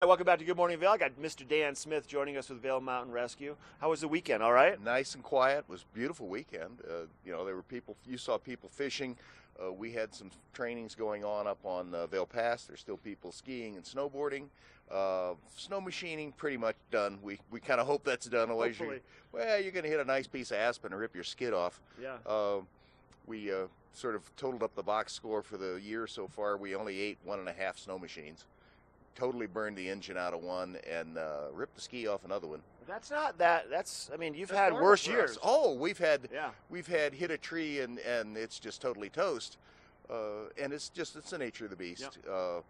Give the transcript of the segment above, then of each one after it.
Hi, welcome back to Good Morning Vail. I got Mr. Dan Smith joining us with Vail Mountain Rescue. How was the weekend? All right? Nice and quiet. It was a beautiful weekend. There were people. You saw people fishing. We had some trainings going on up on Vail Pass. There's still people skiing and snowboarding. Snow machining pretty much done. We kind of hope that's done. Otherwise, Hopefully. you're going to hit a nice piece of aspen and rip your skid off. Yeah. We sort of totaled up the box score for the year so far. We only ate 1.5 snow machines. Totally burned the engine out of one and ripped the ski off another one. That's not that. That's. I mean, you've That's had normal worse for years. us. Oh, we've had hit a tree and it's just totally toast. And it's the nature of the beast. Yep.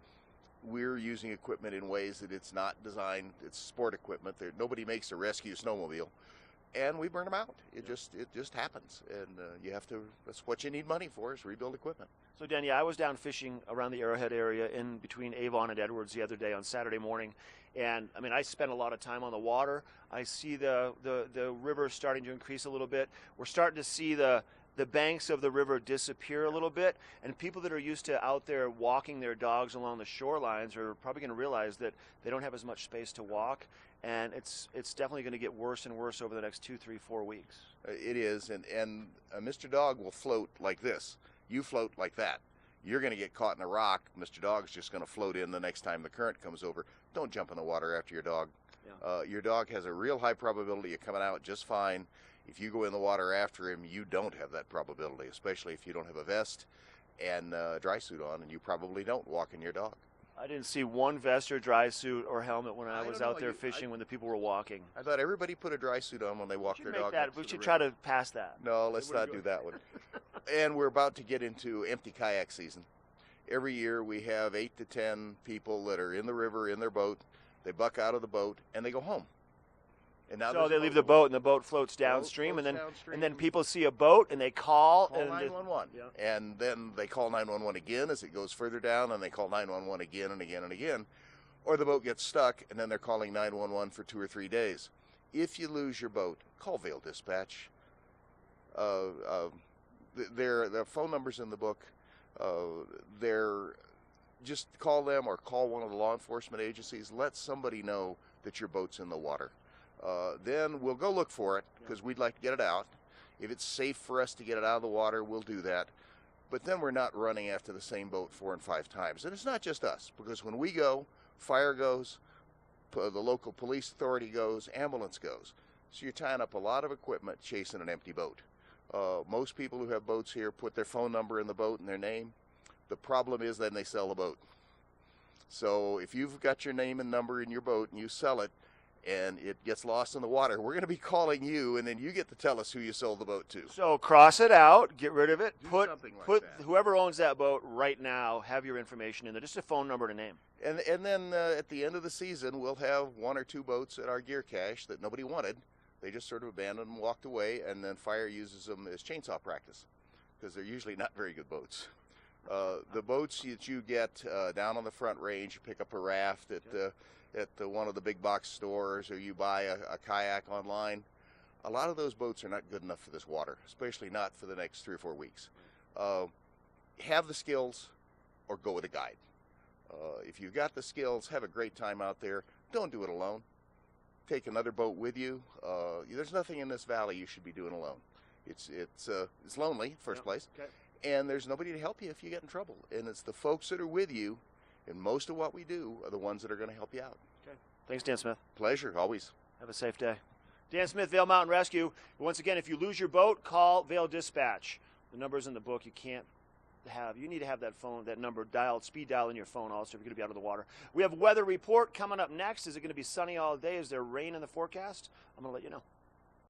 We're using equipment in ways that it's not designed. It's sport equipment. Nobody makes a rescue snowmobile, and we burn them out. It just happens, and you have to. That's what you need money for, is rebuild equipment. So, Dan, I was down fishing around the Arrowhead area in between Avon and Edwards the other day on Saturday morning, and I mean, I spent a lot of time on the water. I see the river starting to increase a little bit. We're starting to see the banks of the river disappear a little bit, and people that are used to out there walking their dogs along the shorelines are probably going to realize that they don't have as much space to walk, and it's definitely going to get worse and worse over the next 2, 3, 4 weeks. It is, and Mr. Dog will float like this. You float like that. You're going to get caught in a rock. Mr. Dog's just going to float in the next time the current comes over. Don't jump in the water after your dog. Yeah. Your dog has a real high probability of coming out just fine. If you go in the water after him, you don't have that probability, especially if you don't have a vest and dry suit on, and you probably don't walk in your dog. I didn't see one vest or dry suit or helmet when I I was don't out know. there fishing when the people were walking. I thought everybody put a dry suit on when they walk their dog. We should try to pass that. No, let's not do that one. And we're about to get into empty kayak season. Every year we have 8 to 10 people that are in the river in their boat. They buck out of the boat and they go home. And now So they leave the boat and the boat floats downstream, and then people see a boat and they call 911. Yeah. And then they call 911 again as it goes further down, and they call 911 again and again and again. Or the boat gets stuck and then they're calling 911 for 2 or 3 days. If you lose your boat, call Vail Dispatch. Their phone numbers in the book. Just call them or call one of the law enforcement agencies. Let somebody know that your boat's in the water. Then we'll go look for it because we'd like to get it out. If it's safe for us to get it out of the water, we'll do that. But then we're not running after the same boat 4 and 5 times. And it's not just us, because when we go, fire goes, the local police authority goes, ambulance goes. So you're tying up a lot of equipment chasing an empty boat. Most people who have boats here put their phone number in the boat and their name. The problem is then they sell the boat. So if you've got your name and number in your boat and you sell it and it gets lost in the water, we're going to be calling you, and then you get to tell us who you sold the boat to. So cross it out, get rid of it, Do something like put that. whoever owns that boat right now, have your information in there, just a phone number and a name. And then at the end of the season, we'll have 1 or 2 boats at our gear cache that nobody wanted. They just sort of abandoned and walked away, and then fire uses them as chainsaw practice because they're usually not very good boats. The boats that you get down on the front range, you pick up a raft at one of the big box stores, or you buy a kayak online. A lot of those boats are not good enough for this water, especially not for the next 3 or 4 weeks. Have the skills or go with a guide. If you've got the skills, have a great time out there. Don't do it alone. Take another boat with you. There's nothing in this valley you should be doing alone. It's lonely, first place. Okay. And there's nobody to help you if you get in trouble. And it's the folks that are with you, and most of what we do are the ones that are going to help you out. Okay. Thanks, Dan Smith. Pleasure, always. Have a safe day. Dan Smith, Vail Mountain Rescue. Once again, if you lose your boat, call Vail Dispatch. The number's in the book. You need to have that number dialed, speed dial in your phone also if you're going to be out of the water. We have weather report coming up next. Is it going to be sunny all day? Is there rain in the forecast? I'm going to let you know.